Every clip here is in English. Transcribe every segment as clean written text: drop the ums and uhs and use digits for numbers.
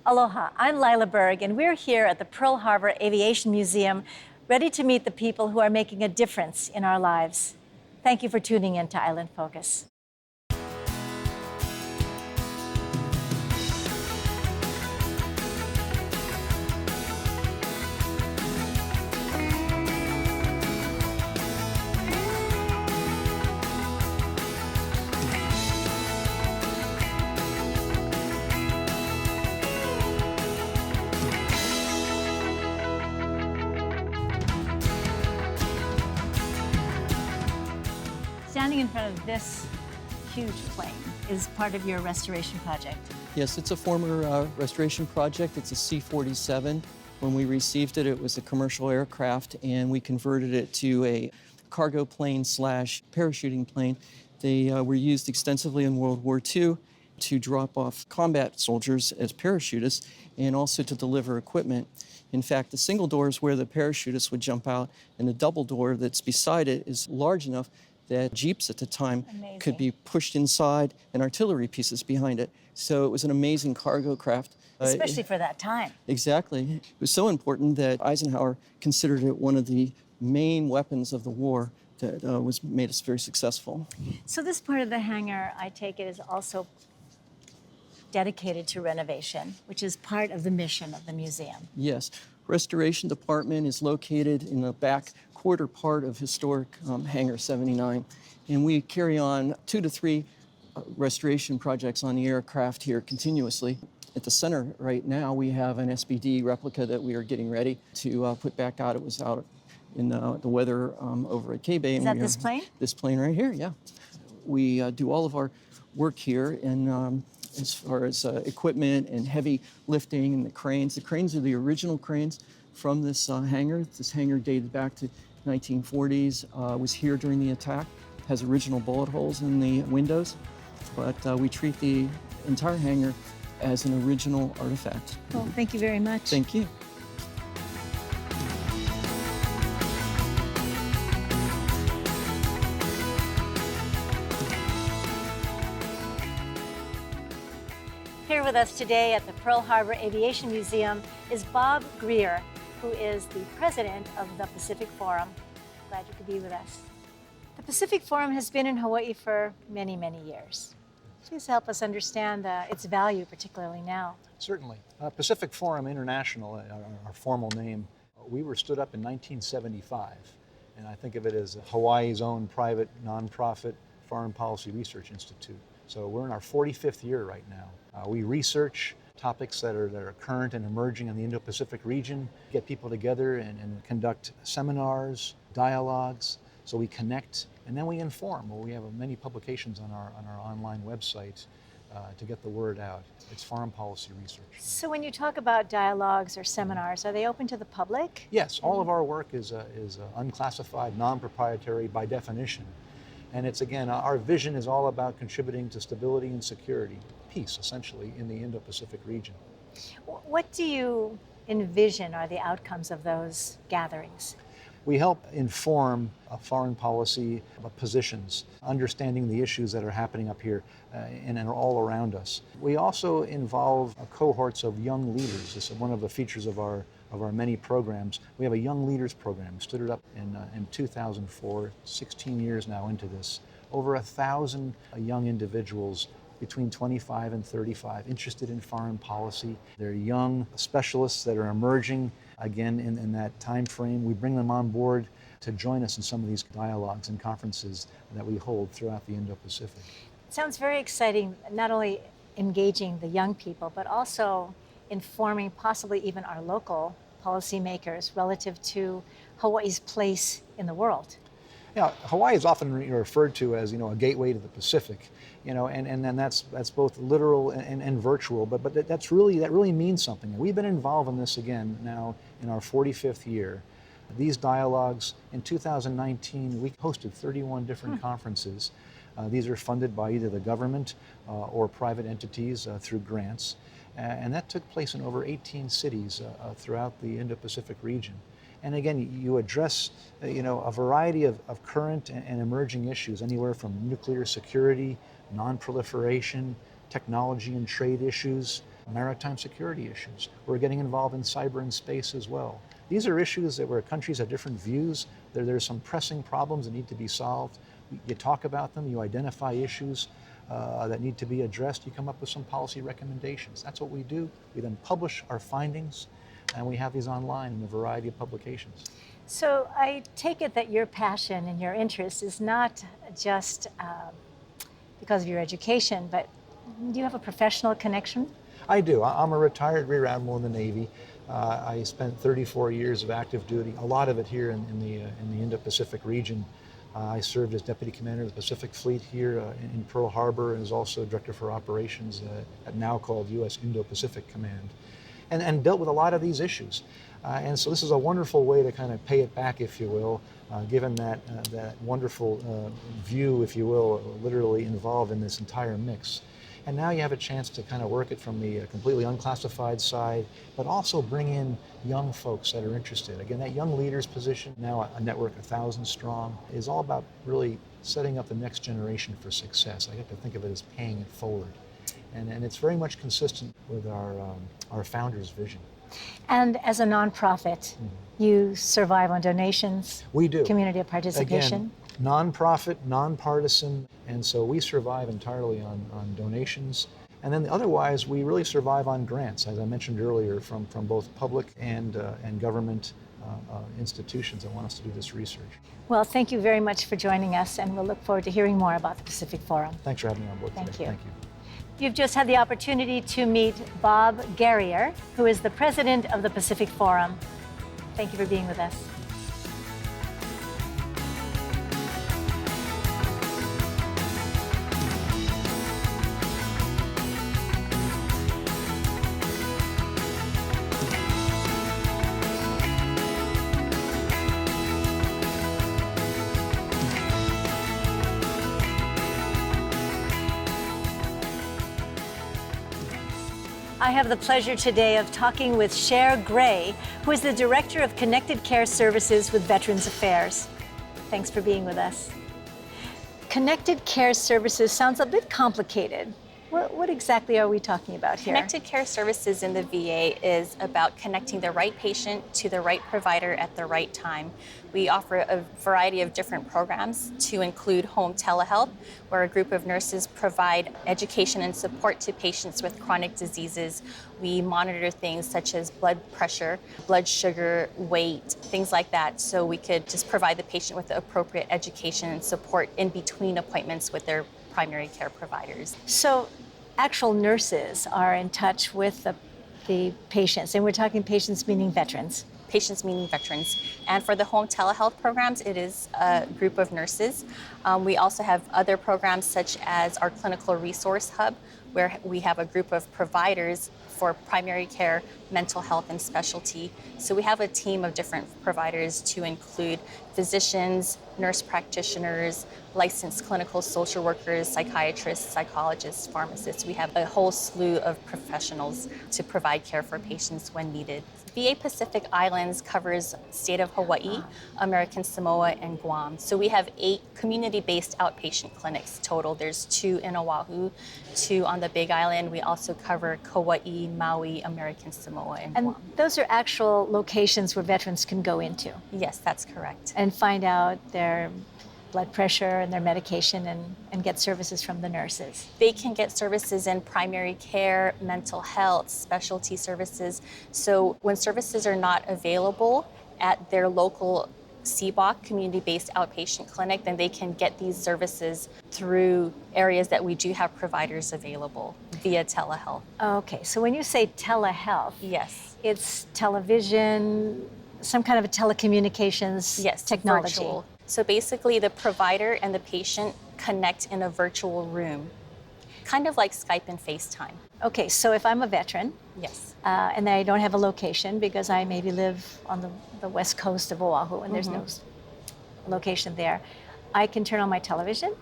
Aloha, I'm Lyla Berg, and we're here at the Pearl Harbor Aviation Museum, ready to meet the people who are making a difference in our lives. Thank you for tuning in to Island Focus. Standing in front of this huge plane is part of your restoration project. Yes, it's a former restoration project. It's a C-47. When we received it, it was a commercial aircraft, and we converted it to a cargo plane slash parachuting plane. They were used extensively in World War II to drop off combat soldiers as parachutists and also to deliver equipment. In fact, the single door is where the parachutists would jump out, and the double door that's beside it is large enough that Jeeps at the time could be pushed inside and artillery pieces behind it. So it was an amazing cargo craft. Especially for that time. Exactly. It was so important that Eisenhower considered it one of the main weapons of the war that made us very successful. So this part of the hangar, I take it, is also dedicated to renovation, which is part of the mission of the museum. Yes. Restoration Department is located in the back quarter part of historic Hangar 79, and we carry on 2 to 3 restoration projects on the aircraft here continuously. At the center right now, we have an SBD replica that we are getting ready to put back out. It was out in the weather over at K-Bay. Is that this plane? This plane right here, yeah. We do all of our work here, and as far as equipment and heavy lifting and the cranes. The cranes are the original cranes from this hangar. This hangar dated back to 1940s, was here during the attack, has original bullet holes in the windows, but we treat the entire hangar as an original artifact. Well, thank you very much. Thank you. Here with us today at the Pearl Harbor Aviation Museum is Bob Girrier, who is the president of the Pacific Forum. Glad you could be with us. The Pacific Forum has been in Hawaii for many, many years. Please help us understand its value, particularly now. Certainly. Pacific Forum International, our formal name, we were stood up in 1975, and I think of it as Hawaii's own private nonprofit foreign policy research institute. So we're in our 45th year right now. We research topics that are current and emerging in the Indo-Pacific region, get people together and conduct seminars, dialogues, so we connect, and then we inform. Well, we have many publications on our online website to get the word out. It's foreign policy research. So when you talk about dialogues or seminars, are they open to the public? Yes, all of our work is unclassified, non-proprietary by definition. And it's, again, our vision is all about contributing to stability and security, peace, essentially, in the Indo-Pacific region. What do you envision are the outcomes of those gatherings? We help inform foreign policy positions, understanding the issues that are happening up here and all around us. We also involve cohorts of young leaders. This is one of the features of our many programs. We have a Young Leaders Program. We stood it up in 2004, 16 years now into this. Over 1,000 young individuals between 25 and 35 interested in foreign policy. They're young specialists that are emerging, again, in that time frame. We bring them on board to join us in some of these dialogues and conferences that we hold throughout the Indo-Pacific. It sounds very exciting, not only engaging the young people, but also informing possibly even our local policymakers relative to Hawaii's place in the world. Yeah, Hawaii is often referred to as, a gateway to the Pacific, and then that's both literal and virtual, but that really means something. We've been involved in this again now in our 45th year. These dialogues, in 2019, we hosted 31 different conferences. These are funded by either the government or private entities through grants. And that took place in over 18 cities throughout the Indo-Pacific region. And again, you address a variety of current and emerging issues, anywhere from nuclear security, non-proliferation, technology and trade issues, maritime security issues. We're getting involved in cyber and space as well. These are issues that where countries have different views. There's some pressing problems that need to be solved. You talk about them, you identify issues that need to be addressed, you come up with some policy recommendations. That's what we do. We then publish our findings, and we have these online in a variety of publications. So I take it that your passion and your interest is not just because of your education, but do you have a professional connection? I do. I'm a retired Rear Admiral in the Navy. I spent 34 years of active duty, a lot of it here in the Indo-Pacific region. I served as Deputy Commander of the Pacific Fleet here in Pearl Harbor, and was also Director for Operations at now called U.S. Indo-Pacific Command, and dealt with a lot of these issues. And so this is a wonderful way to kind of pay it back, if you will, given that wonderful view, if you will, literally involved in this entire mix. And now you have a chance to kind of work it from the completely unclassified side, but also bring in young folks that are interested. Again, that young leaders position, now a network 1,000 strong, is all about really setting up the next generation for success. I get to think of it as paying it forward. And it's very much consistent with our founder's vision. And as a nonprofit, you survive on donations? We do. Community participation? Again, nonprofit, nonpartisan, and so we survive entirely on donations. And then otherwise, we really survive on grants, as I mentioned earlier, from both public and government institutions that want us to do this research. Well, thank you very much for joining us, and we'll look forward to hearing more about the Pacific Forum. Thanks for having me on board today. Thank you. Thank you. You've just had the opportunity to meet Bob Girrier, who is the president of the Pacific Forum. Thank you for being with us. I have the pleasure today of talking with Cher, who is the Director of Connected Care Services with Veterans Affairs. Thanks for being with us. Connected Care Services sounds a bit complicated. What exactly are we talking about here? Connected Care Services in the VA is about connecting the right patient to the right provider at the right time. We offer a variety of different programs to include home telehealth, where a group of nurses provide education and support to patients with chronic diseases. We monitor things such as blood pressure, blood sugar, weight, things like that, so we could just provide the patient with the appropriate education and support in between appointments with their primary care providers. So actual nurses are in touch with the patients, and we're talking patients meaning veterans. Patients meaning veterans. And for the home telehealth programs, it is a group of nurses. We also have other programs such as our clinical resource hub, where we have a group of providers for primary care, mental health, and specialty. So we have a team of different providers to include physicians, nurse practitioners, licensed clinical social workers, psychiatrists, psychologists, pharmacists. We have a whole slew of professionals to provide care for patients when needed. VA Pacific Islands covers state of Hawaii, American Samoa, and Guam. So we have 8 community-based outpatient clinics total. There's 2 in Oʻahu, 2 on the Big Island. We also cover Kauai, Maui, American Samoa, and Guam. And those are actual locations where veterans can go into? Yes, that's correct. And find out their blood pressure and their medication and get services from the nurses. They can get services in primary care, mental health, specialty services. So when services are not available at their local CBOC, community-based outpatient clinic, then they can get these services through areas that we do have providers available via telehealth. Okay, so when you say telehealth, Yes. it's television, some kind of a telecommunications technology. Virtual. So basically the provider and the patient connect in a virtual room, kind of like Skype and FaceTime. Okay, so if I'm a veteran, Yes. and I don't have a location because I maybe live on the west coast of Oʻahu and there's no location there, I can turn on my television.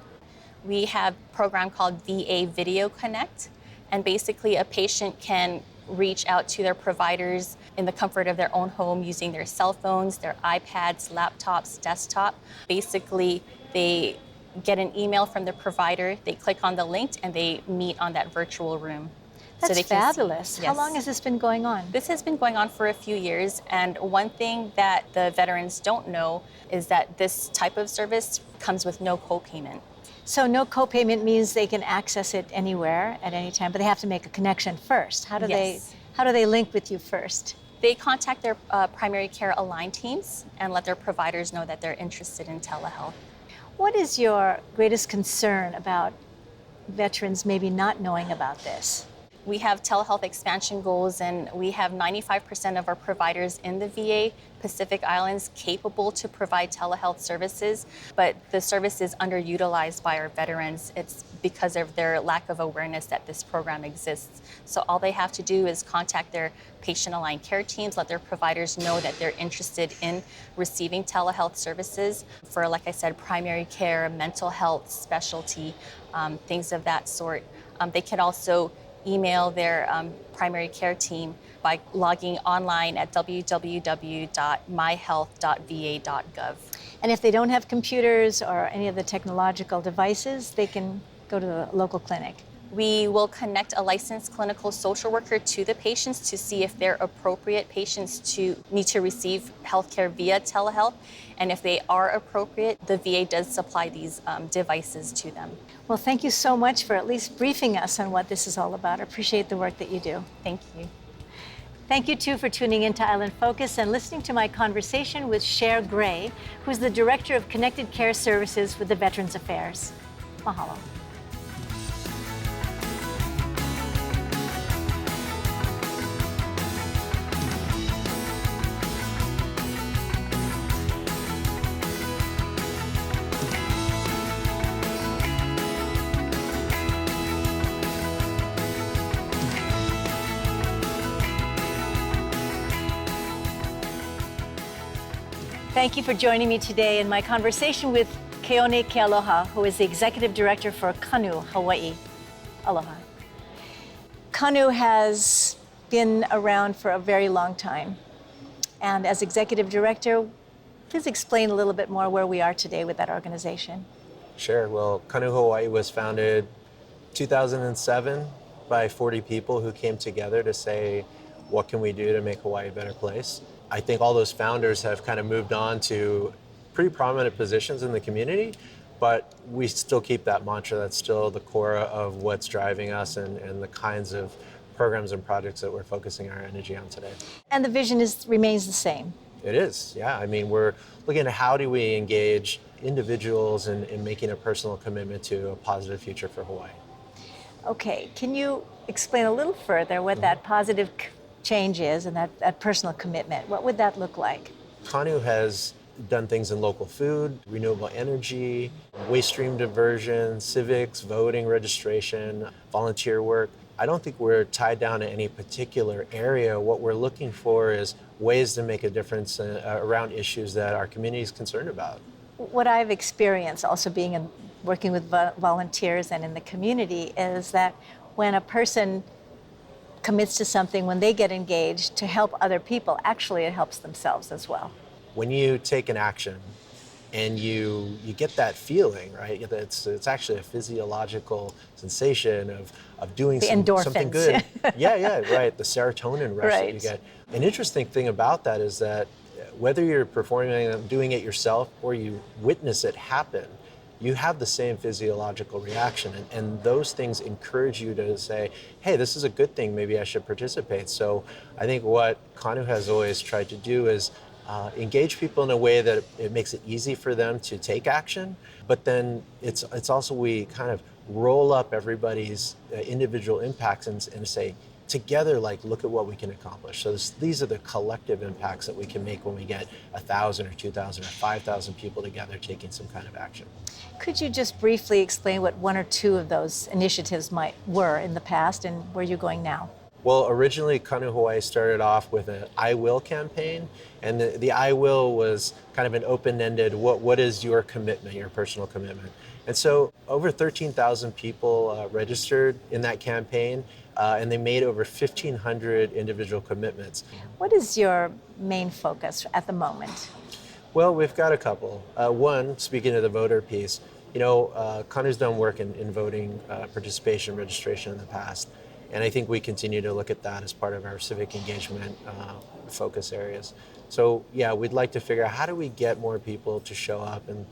We have a program called VA Video Connect, and basically a patient can reach out to their providers in the comfort of their own home using their cell phones, their iPads, laptops, desktop. Basically, they get an email from the provider, they click on the link, and they meet on that virtual room. That's they can fabulous. see. How Yes. long has this been going on? This has been going on for a few years, and one thing that the veterans don't know is that this type of service comes with no co-payment. So no co-payment means they can access it anywhere at any time, but they have to make a connection first. How do Yes. they link with you first? They contact their primary care aligned teams and let their providers know that they're interested in telehealth. What is your greatest concern about veterans maybe not knowing about this? We have telehealth expansion goals, and we have 95% of our providers in the VA Pacific Islands capable to provide telehealth services, but the service is underutilized by our veterans. It's because of their lack of awareness that this program exists. So all they have to do is contact their patient-aligned care teams, let their providers know that they're interested in receiving telehealth services for, like I said, primary care, mental health, specialty, things of that sort. They can also email their primary care team by logging online at www.myhealth.va.gov. And if they don't have computers or any of the technological devices, they can go to the local clinic. We will connect a licensed clinical social worker to the patients to see if they're appropriate patients to need to receive healthcare via telehealth. And if they are appropriate, the VA does supply these devices to them. Well, thank you so much for at least briefing us on what this is all about. I appreciate the work that you do. Thank you. Thank you, too, for tuning in to Island Focus and listening to my conversation with Cher Gray, who's the Director of Connected Care Services with the Veterans Affairs. Mahalo. Thank you for joining me today in my conversation with Keone Kealoha, who is the Executive Director for Kanu Hawaii. Aloha. Kanu has been around for a very long time. And as Executive Director, please explain a little bit more where we are today with that organization. Sure. Well, Kanu Hawaii was founded 2007 by 40 people who came together to say, what can we do to make Hawaii a better place? I think all those founders have kind of moved on to pretty prominent positions in the community, but we still keep that mantra. That's still the core of what's driving us and the kinds of programs and projects that we're focusing our energy on today. And the vision remains the same. It is, yeah. I mean, we're looking at how do we engage individuals in making a personal commitment to a positive future for Hawaii. Okay, can you explain a little further what that positive change is and that personal commitment? What would that look like? Kanu has done things in local food, renewable energy, waste stream diversion, civics, voting registration, volunteer work. I don't think we're tied down to any particular area. What we're looking for is ways to make a difference around issues that our community is concerned about. What I've experienced also working with volunteers and in the community is that when a person commits to something, when they get engaged to help other people, actually it helps themselves as well. When you take an action and you get that feeling, right? It's actually a physiological sensation of doing something good. Yeah, right. The serotonin rush that you get. An interesting thing about that is that whether you're performing, doing it yourself, or you witness it happen, you have the same physiological reaction. And those things encourage you to say, hey, this is a good thing, maybe I should participate. So I think what Kanu has always tried to do is engage people in a way that it makes it easy for them to take action, but then it's also we kind of roll up everybody's individual impacts and say, together, like, look at what we can accomplish. So these are the collective impacts that we can make when we get 1,000 or 2,000 or 5,000 people together taking some kind of action. Could you just briefly explain what one or two of those initiatives were in the past and where you're going now? Well, originally, Kanu Hawaii started off with an I Will campaign, and the I Will was kind of an open-ended, what is your commitment, your personal commitment? And so over 13,000 people registered in that campaign, and they made over 1,500 individual commitments. What is your main focus at the moment? Well, we've got a couple. One, speaking of the voter piece, Kanu's done work in voting participation registration in the past. And I think we continue to look at that as part of our civic engagement focus areas. So yeah, we'd like to figure out how do we get more people to show up. And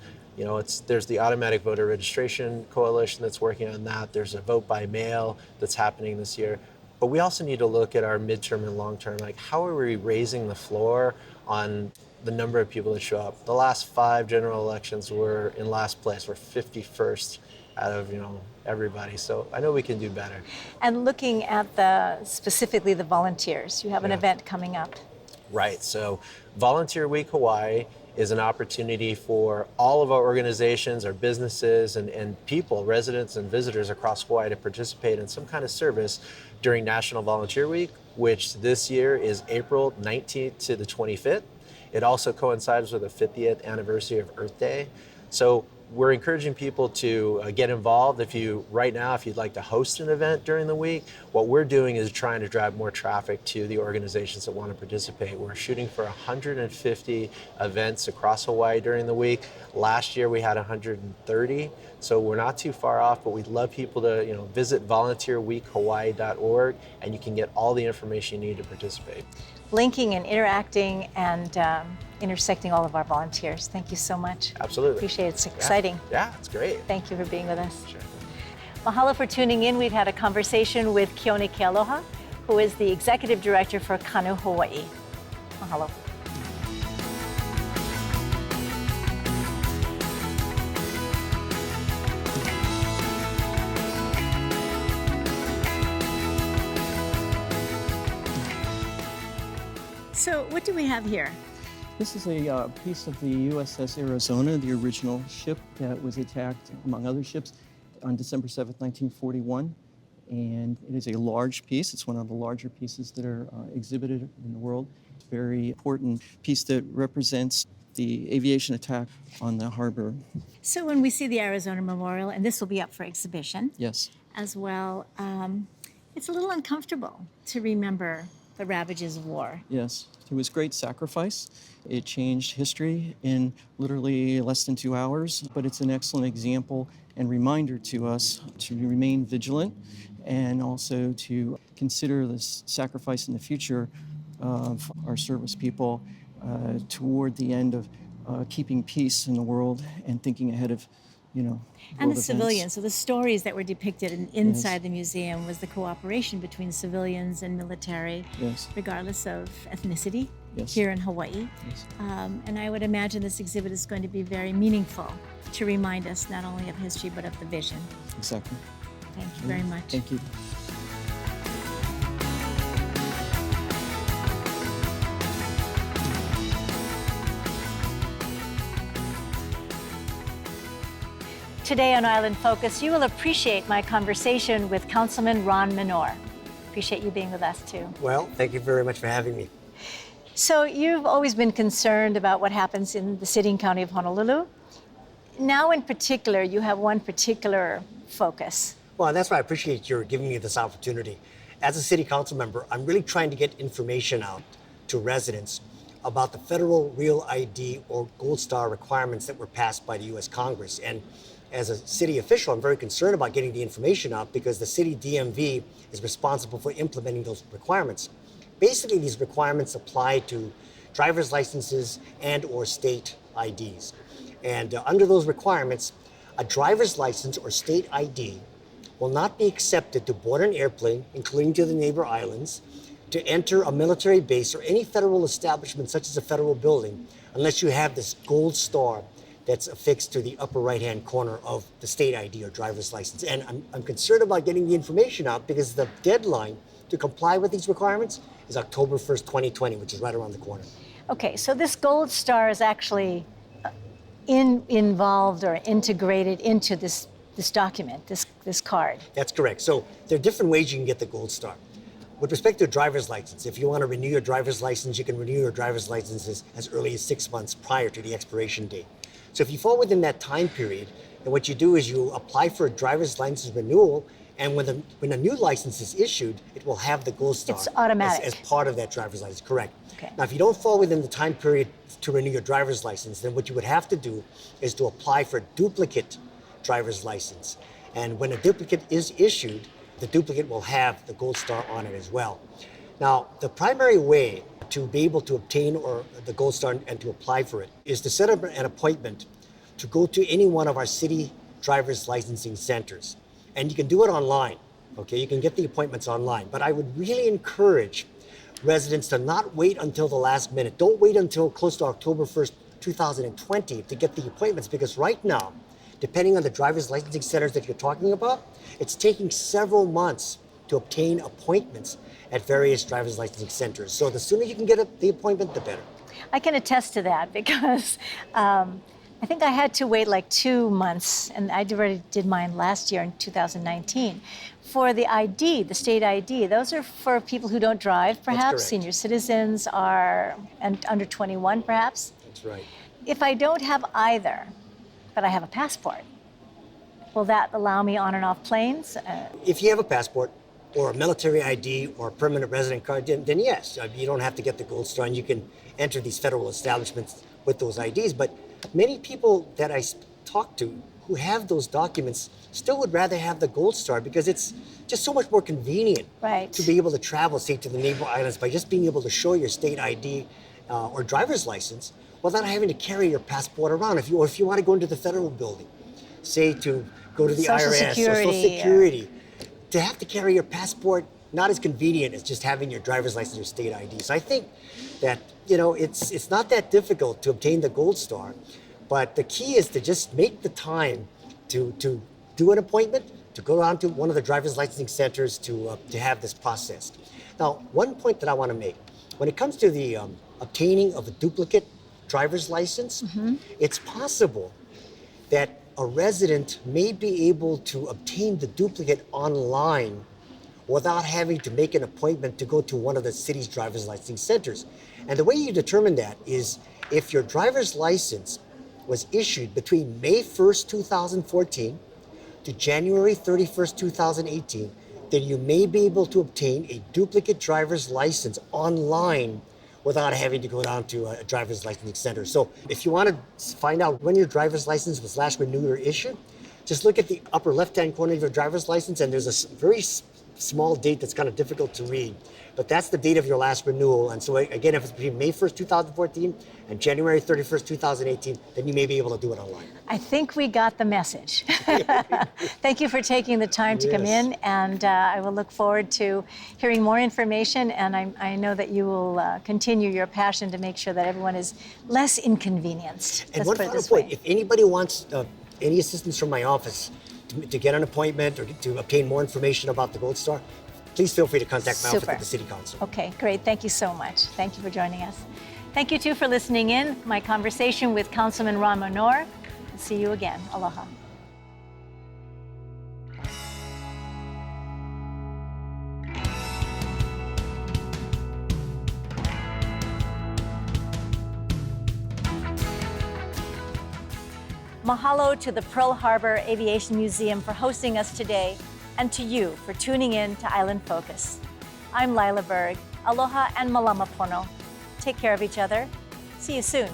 there's the Automatic Voter Registration Coalition that's working on that. There's a vote by mail that's happening this year. But we also need to look at our midterm and long-term, like how are we raising the floor on the number of people that show up? The last 5 general elections were in last place. We're 51st out of everybody. So I know we can do better. And looking at specifically the volunteers, you have an event coming up. Right. So Volunteer Week Hawaii is an opportunity for all of our organizations, our businesses, and people, residents and visitors across Hawaii to participate in some kind of service during National Volunteer Week, which this year is April 19th to the 25th. It also coincides with the 50th anniversary of Earth Day. So we're encouraging people to get involved. If you'd like to host an event during the week, what we're doing is trying to drive more traffic to the organizations that want to participate. We're shooting for 150 events across Hawaii during the week. Last year we had 130, so we're not too far off, but we'd love people to visit volunteerweekhawaii.org, and you can get all the information you need to participate. Linking and interacting and intersecting all of our volunteers. Thank you so much. Absolutely. Appreciate it. It's exciting. Yeah, it's great. Thank you for being with us. Sure. Mahalo for tuning in. We've had a conversation with Keone Kealoha, who is the Executive Director for Kanu Hawaii. Mahalo. So what do we have here? This is a piece of the USS Arizona, the original ship that was attacked, among other ships, on December 7th, 1941. And it is a large piece. It's one of the larger pieces that are exhibited in the world. It's a very important piece that represents the aviation attack on the harbor. So when we see the Arizona Memorial, and this will be up for exhibition Yes. as well, it's a little uncomfortable to remember the ravages of war. Yes. It was great sacrifice. It changed history in literally less than 2 hours, but it's an excellent example and reminder to us to remain vigilant and also to consider this sacrifice in the future of our service people toward the end of keeping peace in the world and thinking ahead of, And the world civilians. events. So the stories that were depicted inside the museum was the cooperation between civilians and military, Yes. regardless of ethnicity, Yes. here in Hawaii. Yes. And I would imagine this exhibit is going to be very meaningful to remind us not only of history, but of the vision. Exactly. Thank you very much. Thank you. Today on Island Focus, you will appreciate my conversation with Councilman Ron Minor. Appreciate you being with us too. Well, thank you very much for having me. So you've always been concerned about what happens in the city and county of Honolulu. Now in particular, you have one particular focus. Well, that's why I appreciate your giving me this opportunity. As a city council member, I'm really trying to get information out to residents about the federal Real ID or Gold Star requirements that were passed by the U.S. Congress. And as a city official, I'm very concerned about getting the information out because the city DMV is responsible for implementing those requirements. Basically, these requirements apply to driver's licenses and or state IDs. And under those requirements, a driver's license or state ID will not be accepted to board an airplane, including to the neighbor islands, to enter a military base or any federal establishment such as a federal building, unless you have this gold star that's affixed to the upper right-hand corner of the state ID or driver's license. And I'm concerned about getting the information out because the deadline to comply with these requirements is October 1st, 2020, which is right around the corner. Okay, so this gold star is actually involved or integrated into this document, this card. That's correct. So there are different ways you can get the gold star. With respect to a driver's license, if you want to renew your driver's license, you can renew your driver's license as early as 6 months prior to the expiration date. So if you fall within that time period, then what you do is you apply for a driver's license renewal, and when a new license is issued, it will have the gold star. It's automatic. As part of that driver's license, correct. Okay. Now, if you don't fall within the time period to renew your driver's license, then what you would have to do is to apply for a duplicate driver's license. And when a duplicate is issued, the duplicate will have the gold star on it as well. Now, the primary way to be able to obtain the gold star and to apply for it is to set up an appointment to go to any one of our city driver's licensing centers. And you can do it online, okay? You can get the appointments online. But I would really encourage residents to not wait until the last minute. Don't wait until close to October 1st, 2020 to get the appointments, because right now, depending on the driver's licensing centers that you're talking about, it's taking several months to obtain appointments at various driver's licensing centers. So the sooner you can get the appointment, the better. I can attest to that because I think I had to wait like 2 months, and I already did mine last year in 2019. For the ID, the state ID, those are for people who don't drive, perhaps. Senior citizens are and under 21, perhaps. That's right. If I don't have either, but I have a passport, will that allow me on and off planes? If you have a passport or a military ID or a permanent resident card, then yes, you don't have to get the gold star, and you can enter these federal establishments with those IDs. But many people that I talk to who have those documents still would rather have the gold star because it's just so much more convenient to be able to travel, say, to the neighboring islands by just being able to show your state ID or driver's license without having to carry your passport around. If you want to go into the federal building, say to go to the Social IRS Security, or Social Security, to have to carry your passport, not as convenient as just having your driver's license or state ID. So I think that, it's not that difficult to obtain the gold star, but the key is to just make the time to do an appointment, to go down to one of the driver's licensing centers to have this processed. Now, one point that I want to make, when it comes to the obtaining of a duplicate driver's license, it's possible that a resident may be able to obtain the duplicate online without having to make an appointment to go to one of the city's driver's licensing centers. And the way you determine that is if your driver's license was issued between May 1st, 2014 to January 31st, 2018, then you may be able to obtain a duplicate driver's license online without having to go down to a driver's licensing center. So if you want to find out when your driver's license was last renewed or issued, just look at the upper left-hand corner of your driver's license, and there's a very small date that's kind of difficult to read. But that's the date of your last renewal. And so again, if it's between May 1st, 2014 and January 31st, 2018, then you may be able to do it online. I think we got the message. Thank you for taking the time to come in, and I will look forward to hearing more information, and I know that you will continue your passion to make sure that everyone is less inconvenienced. And one final point, if anybody wants any assistance from my office to get an appointment or to obtain more information about the Gold Star, please feel free to contact my office at the City Council. Okay, great. Thank you so much. Thank you for joining us. Thank you, too, for listening in. My conversation with Councilman Ron Menor. I'll see you again. Aloha. Mahalo to the Pearl Harbor Aviation Museum for hosting us today, and to you for tuning in to Island Focus. I'm Lyla Berg. Aloha and malama pono. Take care of each other. See you soon.